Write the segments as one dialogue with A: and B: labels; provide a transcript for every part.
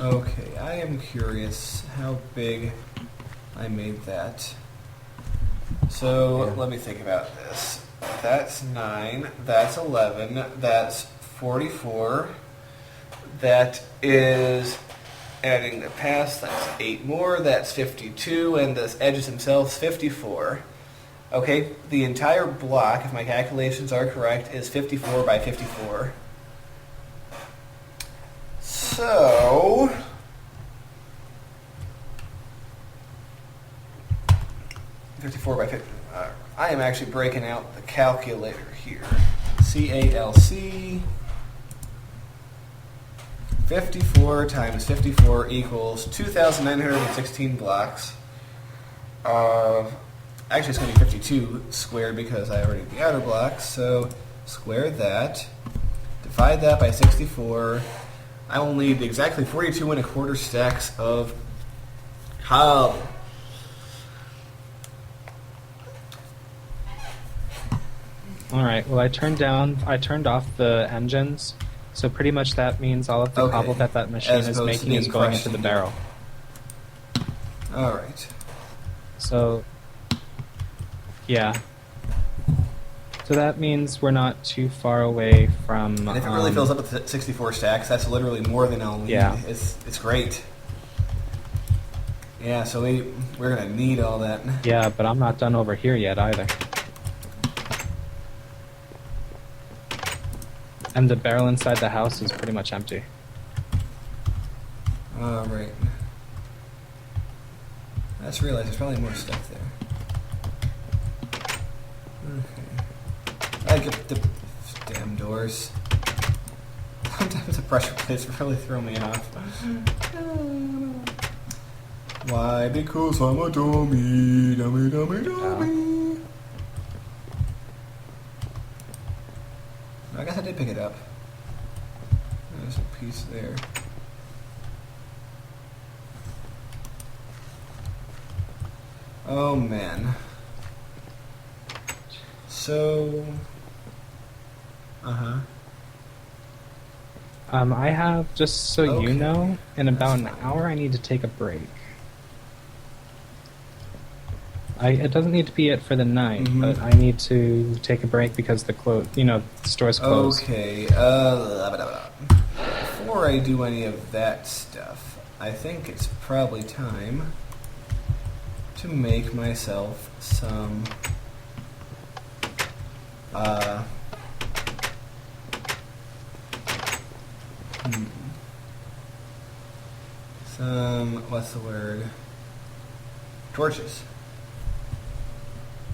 A: Okay, I am curious how big I made that. So let me think about this. That's 9, that's 11, that's 44. That is, adding the pass, that's 8 more, that's 52, and the edges themselves, 54. Okay, the entire block, if my calculations are correct, is 54 by 54. So, I am actually breaking out the calculator here. CALC 54 times 54 equals 2,916 blocks. Actually, it's going to be 52 squared because I already did the outer blocks. So square that, divide that by 64. I will need exactly 42 1/4 stacks of cobble.
B: All right. Well, I turned off the engines, so pretty much that means all of the cobble that machine is making is going into the barrel.
A: All right.
B: So, yeah. So that means we're not too far away from.
A: And if it really fills up with 64 stacks, that's literally more than I'll need.
B: Yeah.
A: It's great. Yeah. So we're gonna need all that.
B: Yeah, but I'm not done over here yet either. And the barrel inside the house is pretty much empty.
A: All right. I just realized there's probably more stuff there. Okay. I get the damn doors. Sometimes the pressure plates really throw me off. Why? Because I'm a dummy, dummy, dummy, dummy. I guess I did pick it up. There's a piece there. Oh man. So,
B: I have, just so you know, in about an hour I need to take a break. It doesn't need to be it for the night, but I need to take a break because the store's closed.
A: Okay. Before I do any of that stuff, I think it's probably time to make myself some what's the word? Torches.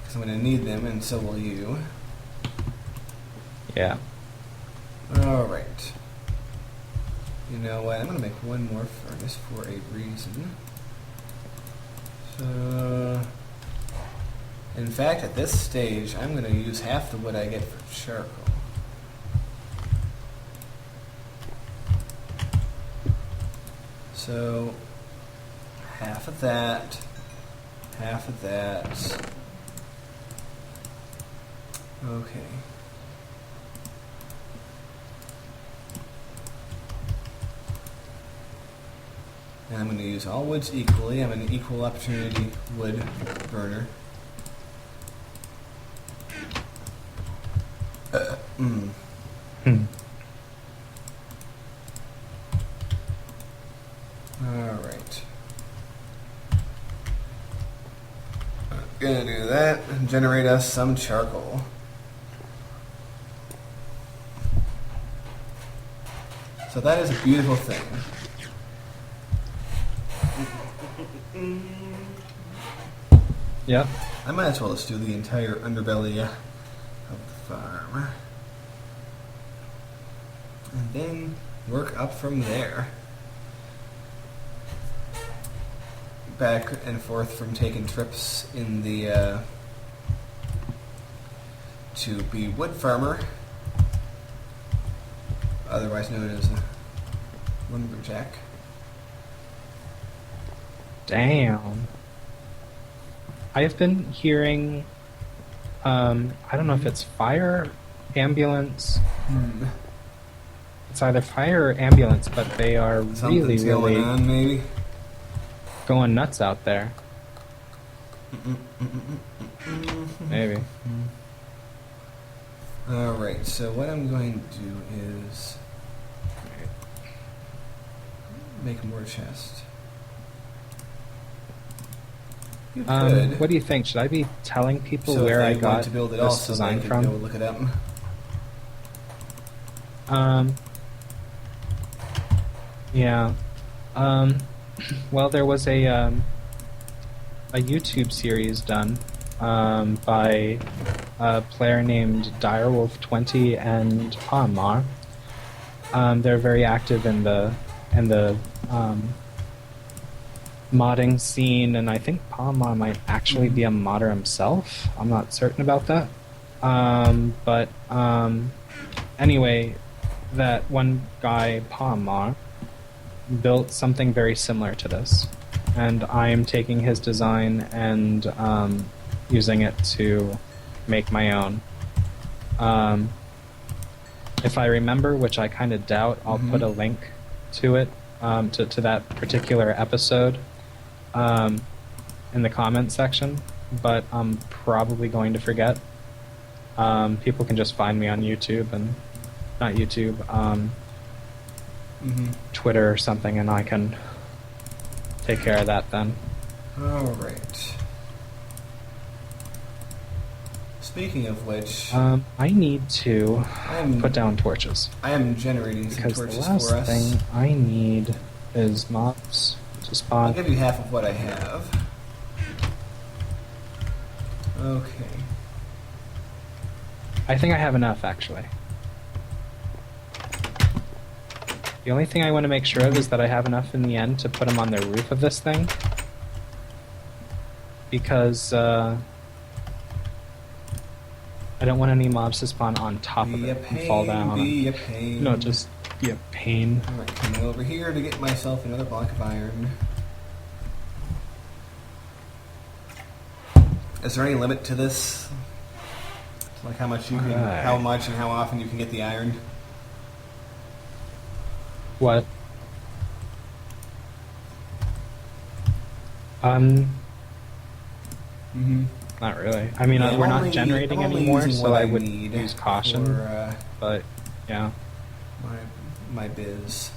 A: Because I'm going to need them, and so will you.
B: Yeah.
A: Alright. You know what? I'm going to make one more furnace for a reason. So, in fact, at this stage, I'm going to use half the wood I get for charcoal. So, half of that, half of that. Okay. And I'm going to use all woods equally. I'm an equal opportunity wood burner. Alright. I'm going to do that and generate us some charcoal. So that is a beautiful thing.
B: Yep.
A: I might as well just do the entire underbelly of the farm. And then work up from there. Back and forth from taking trips in the to be wood farmer, otherwise known as a lumberjack.
B: Damn. I've been hearing, I don't know if it's fire, ambulance, It's either fire or ambulance, but they are
A: Something's
B: really
A: going on, maybe.
B: going nuts out there. Maybe.
A: Alright, so what I'm going to do is make more chest. You could.
B: What do you think? Should I be telling people
A: So
B: where
A: if
B: I
A: they
B: got
A: want to build it
B: this
A: also,
B: design
A: they could
B: from?
A: go look it up.
B: Yeah. Well, there was a YouTube series done by a player named Direwolf20 and Palmar. They're very active in the modding scene, and I think Palmar might actually be a modder himself. I'm not certain about that. But anyway, that one guy, Palmar, built something very similar to this, and I'm taking his design and using it to make my own. If I remember, which I kind of doubt, I'll put a link to it, to that particular episode in the comments section, but I'm probably going to forget. People can just find me on YouTube, and not YouTube, Twitter or something, and I can take care of that then.
A: Alright. Speaking of which,
B: I need to put down torches.
A: I am generating some
B: Because
A: torches
B: the last
A: for us.
B: thing I need is mobs to spawn.
A: I'll give you half of what I have. Okay.
B: I think I have enough, actually. The only thing I want to make sure of is that I have enough in the end to put them on the roof of this thing. Because, I don't want any mobs to spawn on top of it and fall down.
A: Be a pain.
B: No, just be a pain.
A: Alright, coming over here to get myself another block of iron. Is there any limit to this? Like how much you can, how much and how often you can get the iron?
B: What? Not really. I mean,
A: Yeah,
B: we're not generating anymore, so I would
A: need
B: use caution.
A: for,
B: but yeah,
A: my biz.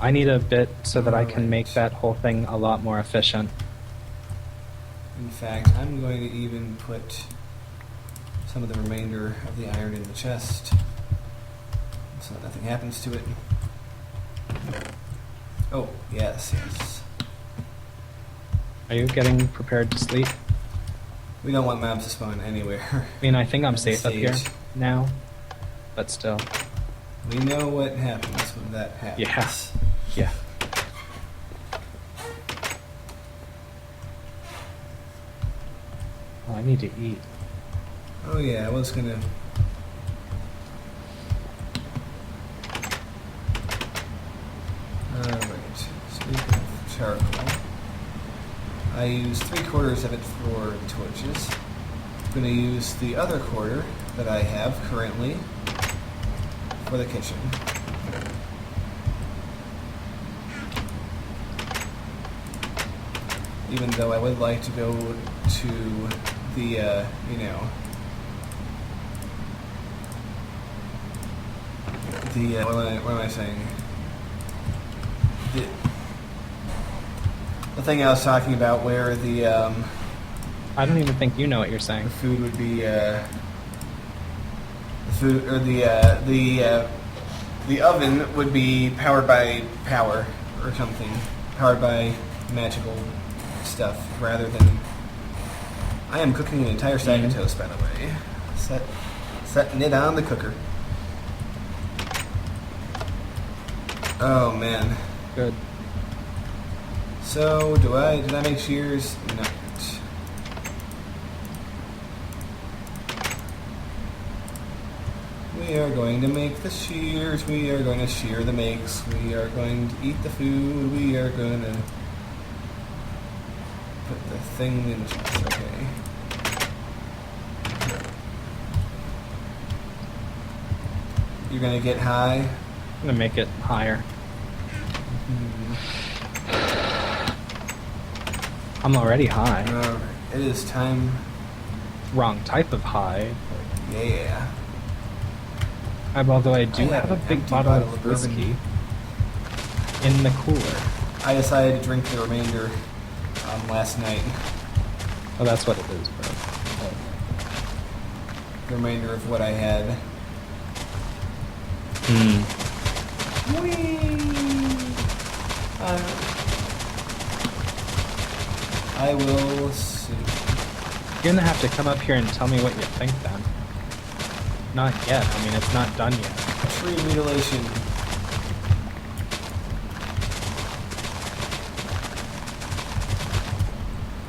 B: I need a bit so that I can
A: Alright.
B: make that whole thing a lot more efficient.
A: In fact, I'm going to even put some of the remainder of the iron in the chest, so that nothing happens to it. Oh, yes, yes.
B: Are you getting prepared to sleep?
A: We don't want mobs to spawn anywhere.
B: I mean, I think I'm safe up here now, but still.
A: We know what happens when that happens.
B: Yeah. Yeah. Oh, I need to eat.
A: Oh yeah, I was gonna... Alright, speaking of charcoal, I use 3/4 of it for torches. I'm gonna use the other quarter that I have currently for the kitchen. Even though I would like to go to the, you know, the, what am I saying? The thing I was talking about where the,
B: I don't even think you know what you're saying.
A: the food would be, the food, or the oven would be powered by power or something. Powered by magical stuff rather than... I am cooking an entire sack of toast, by the way. Setting it on the cooker. Oh man.
B: Good.
A: So, did I make shears? No. We are going to make the shears. We are going to shear the makes. We are going to eat the food. We are going to put the thing in the chest. Okay. You're gonna get high.
B: I'm gonna make it higher. I'm already high.
A: It is time.
B: Wrong type of high.
A: Yeah.
B: Although I do
A: I
B: have a
A: an
B: big
A: empty
B: bottle
A: bottle
B: of
A: of bourbon.
B: whiskey in the cooler.
A: I decided to drink the remainder last night.
B: Oh, that's what it is, bro.
A: The remainder of what I had. Whee! I will see.
B: You're gonna have to come up here and tell me what you think then. Not yet. I mean, it's not done yet.
A: Tree mutilation.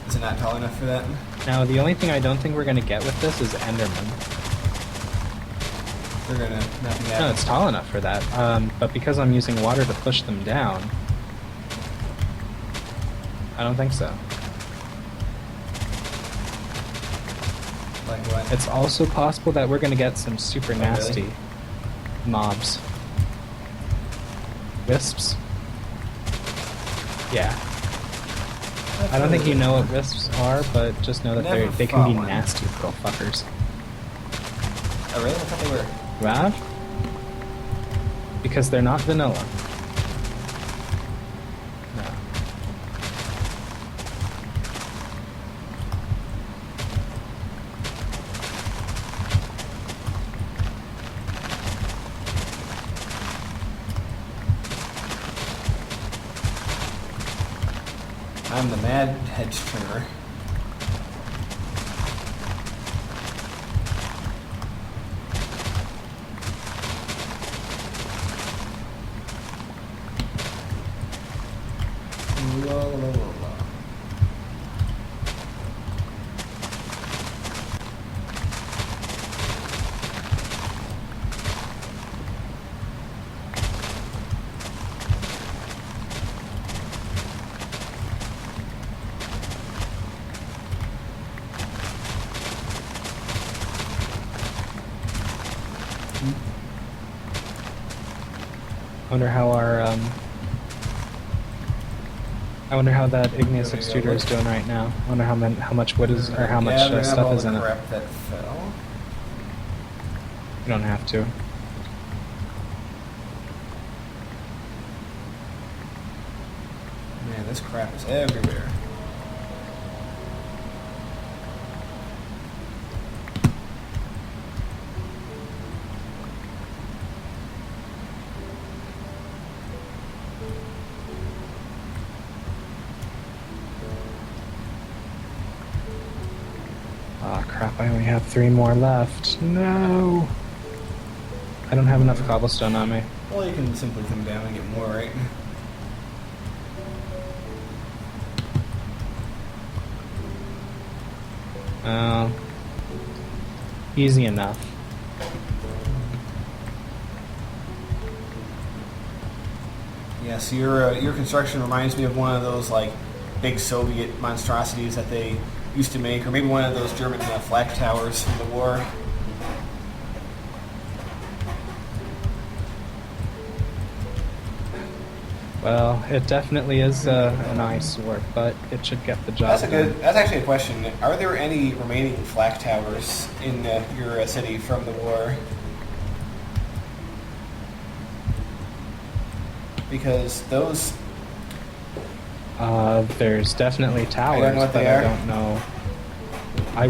A: Is it not tall enough for that?
B: Now, the only thing I don't think we're gonna get with this is Enderman.
A: They're gonna not be
B: No,
A: happening.
B: it's tall enough for that. But because I'm using water to push them down, I don't think so.
A: Like what?
B: It's also possible that we're gonna get some super
A: Oh,
B: nasty
A: really?
B: mobs. Wisps? Yeah. I don't think you know what wisps are, but just know that
A: Never
B: they can be
A: fought one.
B: nasty little fuckers.
A: Oh really? I thought they were.
B: What? Because they're not vanilla. No.
A: I'm the mad hedge trimmer. La, la, la, la.
B: Wonder how our I wonder how that igneous
A: There we go,
B: extruder is
A: look.
B: doing right now. I wonder how much wood is or how much
A: Yeah, we're gonna have
B: stuff
A: all
B: is
A: the
B: in it.
A: crap that fell.
B: You don't have to.
A: Man, this crap is everywhere.
B: Ah, crap, I only have 3 more left. No! I don't have enough cobblestone on me.
A: Well, you can simply come down and get more, right?
B: Oh. Easy enough.
A: Yeah, so your construction reminds me of one of those like big Soviet monstrosities that they used to make, or maybe one of those German flak towers from the war.
B: Well, it definitely is an eyesore, but it should get the job
A: That's a
B: done.
A: good. That's actually a question. Are there any remaining flak towers in your city from the war? Because those.
B: There's definitely towers,
A: know what
B: but
A: they
B: I
A: are.
B: don't know. I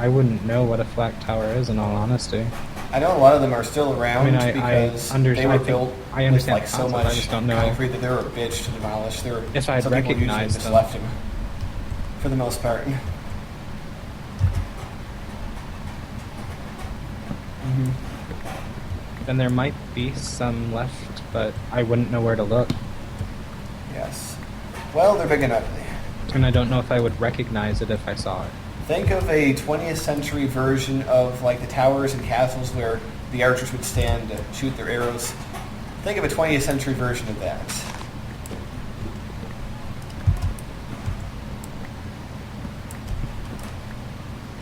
B: wouldn't know what a flak tower is, in all honesty.
A: I know a lot of them are still around
B: I mean, I
A: because
B: under-
A: they were
B: I think-
A: built
B: I
A: with
B: understand
A: like
B: the
A: so
B: concept,
A: much
B: I just don't know.
A: concrete that they were a bitch to demolish. There were
B: If I'd
A: some people usually
B: recognize
A: just
B: them.
A: left them for the most part.
B: Then there might be some left, but I wouldn't know where to look.
A: Yes. Well, they're big and ugly.
B: And I don't know if I would recognize it if I saw it.
A: Think of a 20th century version of like the towers and castles where the archers would stand to shoot their arrows. Think of a 20th century version of that.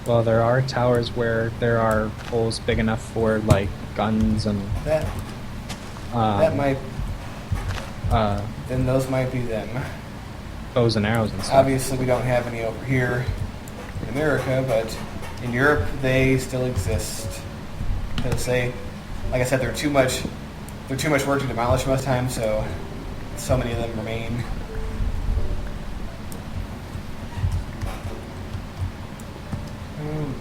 B: Well, there are towers where there are holes big enough for, like, guns and
A: That might. Then those might be them.
B: bows and arrows and stuff.
A: Obviously, we don't have any over here in America, but in Europe they still exist. Because they, like I said, they're too much work to demolish most times, so many of them remain. Oh, man.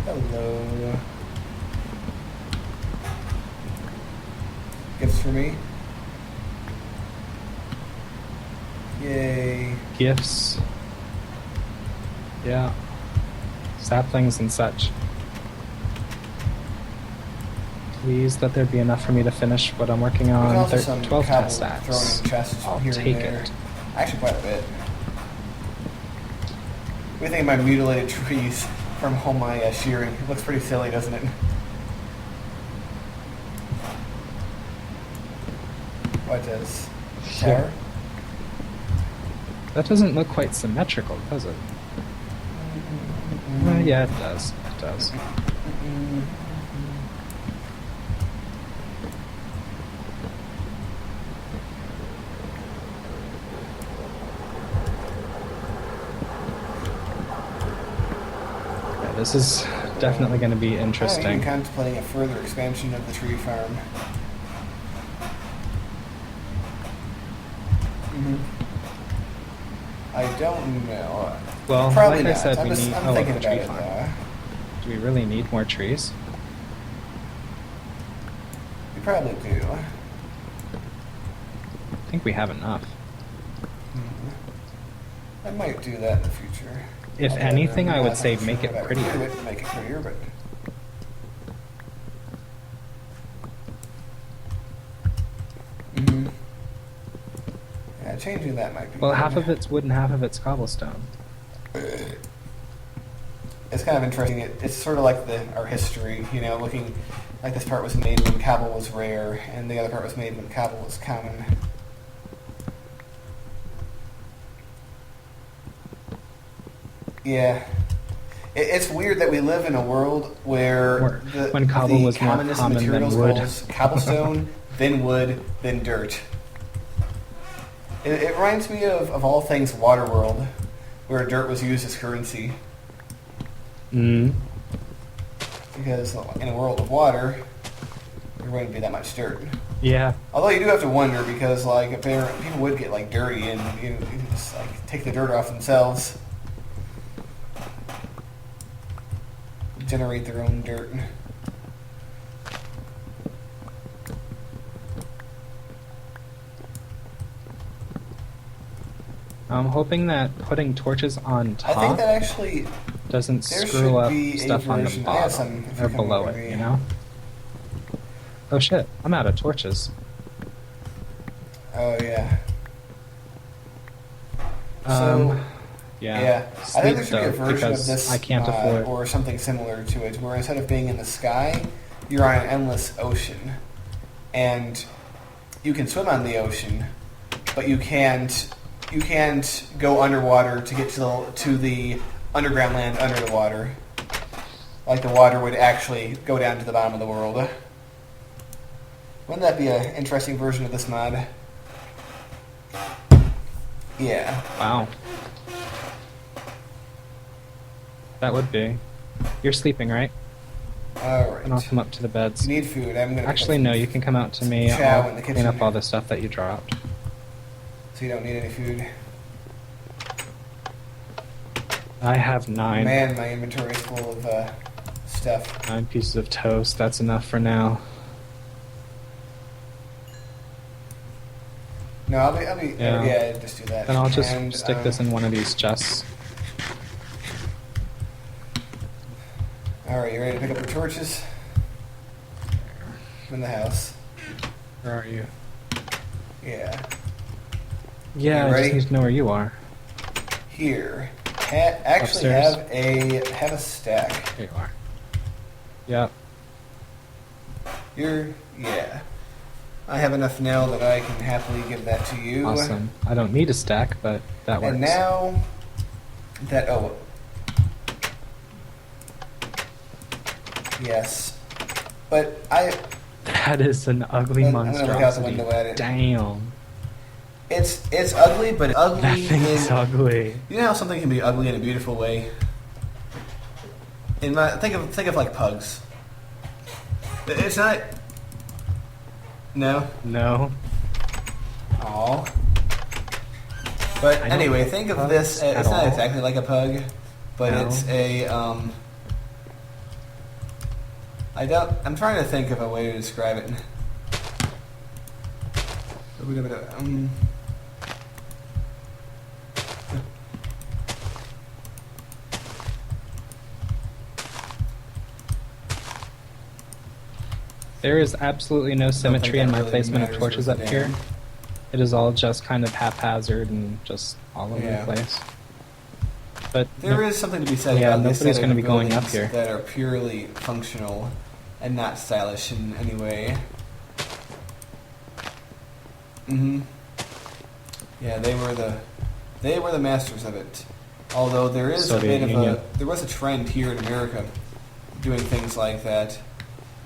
A: Hello. Gifts for me? Yay.
B: Gifts. Yeah. Saplings and such. Please let there be enough for me to finish what I'm working
A: There's
B: on.
A: also some
B: 12
A: cobble
B: test
A: thrown
B: stacks.
A: in chests
B: I'll
A: here
B: take
A: and there.
B: it.
A: Actually, quite a bit. What do you think of my mutilated trees from all my shearing? It looks pretty silly, doesn't it? What does? Tower?
B: That doesn't look quite symmetrical, does it? Yeah, it does. It does. Yeah, this is definitely going to be
A: I'm
B: interesting.
A: contemplating a further expansion of the tree farm. I don't know.
B: Well,
A: Probably
B: like I
A: not.
B: said,
A: I'm
B: we need
A: I'm thinking
B: a
A: about
B: tree
A: it
B: farm.
A: though.
B: Do we really need more trees?
A: We probably do.
B: I think we have enough.
A: I might do that in the future.
B: If
A: I'll
B: anything,
A: never-
B: I
A: I'm
B: would
A: not
B: say
A: sure
B: make it
A: what I would
B: prettier.
A: do to make it prettier, but. Yeah, changing that might be.
B: Well,
A: good.
B: half of it's wood and half of it's cobblestone.
A: It's kind of interesting. It's sort of like our history, looking like this part was made when cobble was rare, and the other part was made when cobble was common. Yeah. It's weird that we live in a world where
B: when cobble
A: the
B: was more
A: commonest
B: common than
A: materials
B: wood.
A: was cobblestone, then wood, then dirt. It reminds me of all things Waterworld, where dirt was used as currency.
B: Mm.
A: Because in a world of water, there wouldn't be that much dirt.
B: Yeah.
A: Although you do have to wonder, because people would get dirty and you can just take the dirt off themselves, generate their own dirt.
B: I'm hoping that putting torches on
A: I think
B: top
A: that actually
B: doesn't
A: there
B: screw
A: should
B: up
A: be a
B: stuff on the
A: version. I have
B: bottom
A: some if
B: or
A: you come
B: below
A: with
B: it,
A: me.
B: you know? Oh shit, I'm out of torches.
A: Oh yeah.
B: Yeah.
A: I
B: Sleep,
A: think there should be a
B: though,
A: version of
B: because
A: this
B: I can't
A: mod
B: afford.
A: or something similar to it, where instead of being in the sky, you're on an endless ocean, and you can swim on the ocean, but you can't go underwater to get to the underground land under the water. Like the water would actually go down to the bottom of the world. Wouldn't that be an interesting version of this mod? Yeah.
B: Wow. That would be. You're sleeping, right?
A: Alright.
B: And I'll come up to the beds.
A: You need food. I'm gonna
B: Actually, no, you can come out to me.
A: chow
B: I'll
A: in the
B: clean
A: kitchen.
B: up all the stuff that you dropped.
A: So you don't need any food.
B: I have 9.
A: Man, my inventory is full of stuff.
B: 9 pieces of toast. That's enough for now.
A: No, I'll be.
B: Yeah.
A: Yeah, just do that.
B: Then I'll just
A: And,
B: stick this in one of these chests.
A: All right, you ready to pick up the torches? I'm in the house.
B: Where are you?
A: Yeah.
B: Yeah,
A: You
B: I
A: ready?
B: just need to know where you are.
A: Here. Actually,
B: Upstairs?
A: have a stack.
B: There you are. Yep.
A: Yeah. I have enough now that I can happily give that to you.
B: Awesome. I don't need a stack, but that works.
A: And now that Yes. But
B: That is an ugly
A: I'm gonna look out the
B: monstrosity.
A: window at it.
B: Damn.
A: It's ugly, but ugly
B: That thing is
A: in...
B: ugly.
A: You know how something can be ugly in a beautiful way? Think of like pugs. It's not... No?
B: No.
A: Aw. But
B: I don't
A: anyway,
B: like
A: think of
B: pugs
A: this...
B: at
A: It's not
B: all.
A: exactly like a pug, but
B: No.
A: it's a... I'm trying to think of a way to describe it.
B: There is absolutely no symmetry in
A: that
B: my
A: really
B: placement of
A: matters
B: torches
A: with
B: up
A: the
B: here.
A: dam.
B: It is all just kind of haphazard and just all over
A: Yeah.
B: the place. But
A: There is something to be said
B: Yeah,
A: about the
B: nobody's
A: aesthetic
B: gonna be
A: of
B: going up
A: buildings
B: here.
A: that are purely functional and not stylish in any way. Mm-hmm. Yeah, they were the masters of it. Although there is
B: Soviet Union.
A: there was a trend here in America doing things like that.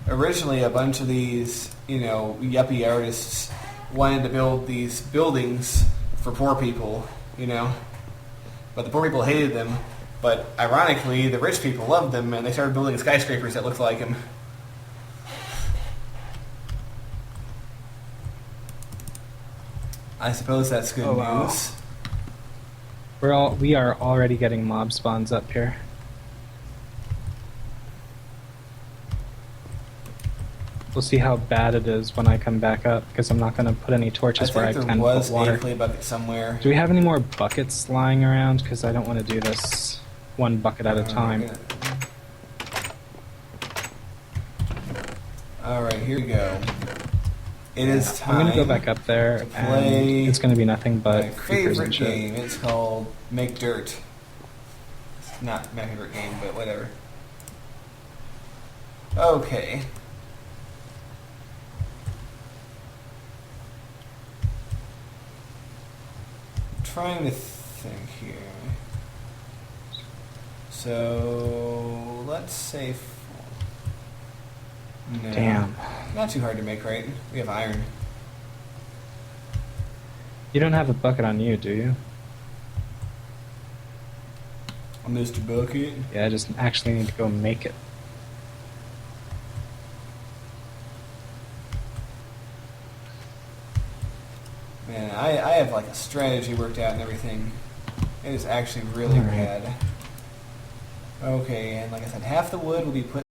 A: Originally, a bunch of these, yuppie artists wanted to build these buildings for poor people, but the poor people hated them. But ironically, the rich people loved them, and they started building skyscrapers that looked like them. I suppose that's good
B: Oh, wow.
A: news.
B: we are already getting mob spawns up here. We'll see how bad it is when I come back up, because I'm not going to put any torches where I
A: think
B: can
A: there was
B: put water.
A: a clay bucket somewhere.
B: Do we have any more buckets lying around? Because I don't want to do this one bucket at a time.
A: Alright, here we go. It is time.
B: I'm going to go back up there,
A: to play
B: and it's going to be nothing but
A: my
B: creepers
A: favorite
B: and shit.
A: game. It's called Make Dirt. It's not my favorite game, but whatever. Okay. Trying to think here. So let's say no.
B: Damn.
A: Not too hard to make, right? We have iron.
B: You don't have a bucket on you, do you?
A: Mr. Bucket.
B: Yeah, I just actually need to go make it.
A: Man, I have like a strategy worked out and everything. It is actually really
B: Alright.
A: rad. Okay, and like I said, half the wood will be put